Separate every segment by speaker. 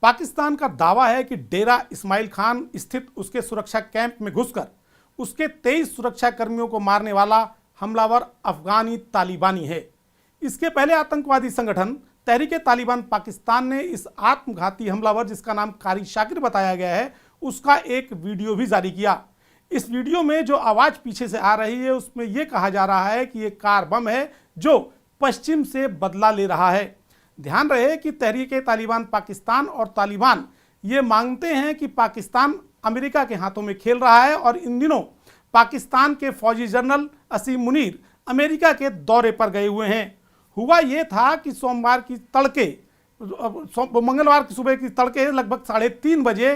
Speaker 1: पाकिस्तान का दावा है कि डेरा इस्माइल खान स्थित उसके सुरक्षा कैंप में घुसकर उसके 23 सुरक्षा कर्मियों को मारने वाला हमलावर अफगानी तालिबानी है। इसके पहले आतंकवादी संगठन तहरीके तालिबान पाकिस्तान ने इस आत्मघाती हमलावर, जिसका नाम कारी शाकिर बताया गया है, उसका एक वीडियो भी जारी किया। इस वीडियो में जो आवाज़ पीछे से आ रही है उसमें यह कहा जा रहा है कि यह कार बम है जो पश्चिम से बदला ले रहा है। ध्यान रहे कि तहरीके तालिबान पाकिस्तान और तालिबान ये मांगते हैं कि पाकिस्तान अमेरिका के हाथों में खेल रहा है और इन दिनों पाकिस्तान के फौजी जनरल असीम मुनीर अमेरिका के दौरे पर गए हुए हैं। हुआ ये था कि मंगलवार की सुबह की तड़के लगभग 3:30 बजे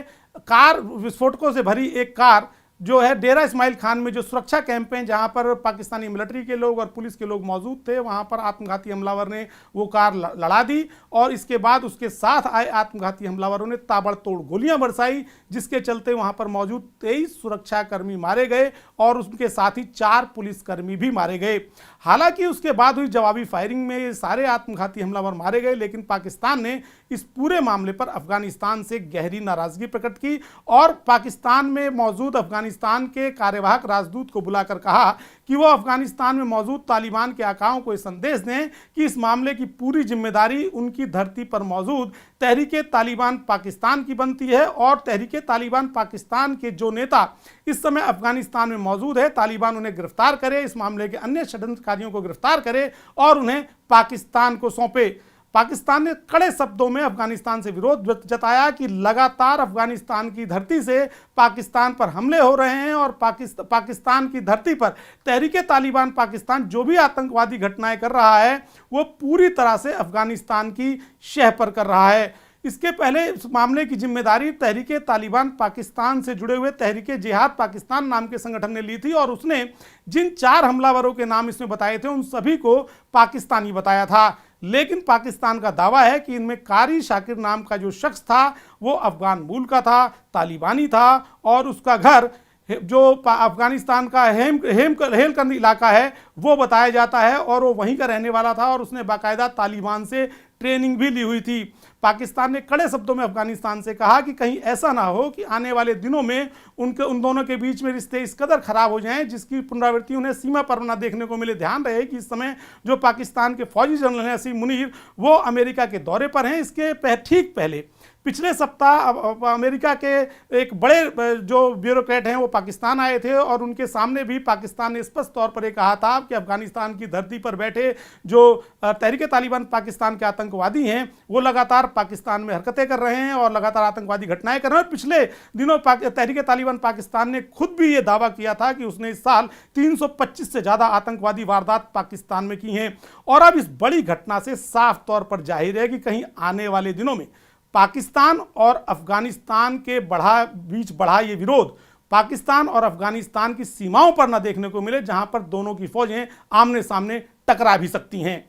Speaker 1: कार विस्फोटकों से भरी एक कार जो है डेरा इस्माइल खान में जो सुरक्षा कैंप हैं, जहां पर पाकिस्तानी मिलिट्री के लोग और पुलिस के लोग मौजूद थे, वहां पर आत्मघाती हमलावर ने वो कार लड़ा दी और इसके बाद उसके साथ आए आत्मघाती हमलावरों ने ताबड़तोड़ गोलियां बरसाई, जिसके चलते वहां पर मौजूद 23 सुरक्षाकर्मी मारे गए और उनके साथ ही 4 पुलिसकर्मी भी मारे गए। हालांकि उसके बाद हुई जवाबी फायरिंग में ये सारे आत्मघाती हमलावर मारे गए, लेकिन पाकिस्तान ने इस पूरे मामले पर अफगानिस्तान से गहरी नाराजगी प्रकट की और पाकिस्तान में मौजूद अफगानिस्तान के कार्यवाहक राजदूत को बुलाकर कहा कि वो अफगानिस्तान में मौजूद तालिबान के आकाओं को संदेश दें कि इस मामले की पूरी जिम्मेदारी उनकी धरती पर मौजूद तहरीके तालिबान पाकिस्तान की बनती है और तहरीके तालिबान पाकिस्तान के जो नेता इस समय अफगानिस्तान में मौजूद है, तालिबान उन्हें गिरफ्तार करे, इस मामले के अन्य षड्यंत्रकारियों को गिरफ्तार करे और उन्हें पाकिस्तान को सौंपे। पाकिस्तान ने कड़े शब्दों में अफगानिस्तान से विरोध जताया कि लगातार अफगानिस्तान की धरती से पाकिस्तान पर हमले हो रहे हैं और पाकिस्तान की धरती पर तहरीके तालिबान पाकिस्तान जो भी आतंकवादी घटनाएं कर रहा है वो पूरी तरह से अफगानिस्तान की शह पर कर रहा है। इसके पहले इस मामले की जिम्मेदारी तहरीके तालिबान पाकिस्तान से जुड़े हुए तहरीके जिहाद पाकिस्तान नाम के संगठन ने ली थी और उसने जिन 4 हमलावरों के नाम इसमें बताए थे उन सभी को पाकिस्तानी बताया था। लेकिन पाकिस्तान का दावा है कि इनमें कारी शाकिर नाम का जो शख्स था वो अफगान मूल का था, तालिबानी था और उसका घर जो अफगानिस्तान का हेलकंद इलाका है वो बताया जाता है और वो वहीं का रहने वाला था और उसने बाकायदा तालिबान से ट्रेनिंग भी ली हुई थी। पाकिस्तान ने कड़े शब्दों में अफगानिस्तान से कहा कि कहीं ऐसा ना हो कि आने वाले दिनों में उन दोनों के बीच में रिश्ते इस कदर खराब हो जाएं जिसकी पुनरावृत्ति उन्हें सीमा पर ना देखने को मिले। ध्यान रहे कि इस समय जो पाकिस्तान के फौजी जनरल हैं असीम मुनीर, वो अमेरिका के दौरे पर हैं। इसके ठीक पहले पिछले सप्ताह अमेरिका के एक बड़े जो ब्यूरोक्रेट हैं वो पाकिस्तान आए थे और उनके सामने भी पाकिस्तान ने स्पष्ट तौर पर कहा था कि अफगानिस्तान की धरती पर बैठे जो तहरीके तालिबान पाकिस्तान के आतंकवादी हैं वो लगातार पाकिस्तान में हरकतें कर रहे हैं और लगातार आतंकवादी घटनाएं कर रहे हैं। पिछले दिनों तहरीके तालिबान पाकिस्तान ने खुद भी ये दावा किया था कि उसने इस साल 325 से ज़्यादा आतंकवादी वारदात पाकिस्तान में की हैं और अब इस बड़ी घटना से साफ तौर पर जाहिर है कि कहीं आने वाले दिनों में पाकिस्तान और अफगानिस्तान के बीच बढ़ा ये विरोध पाकिस्तान और अफगानिस्तान की सीमाओं पर न देखने को मिले, जहां पर दोनों की फौजें आमने सामने टकरा भी सकती हैं।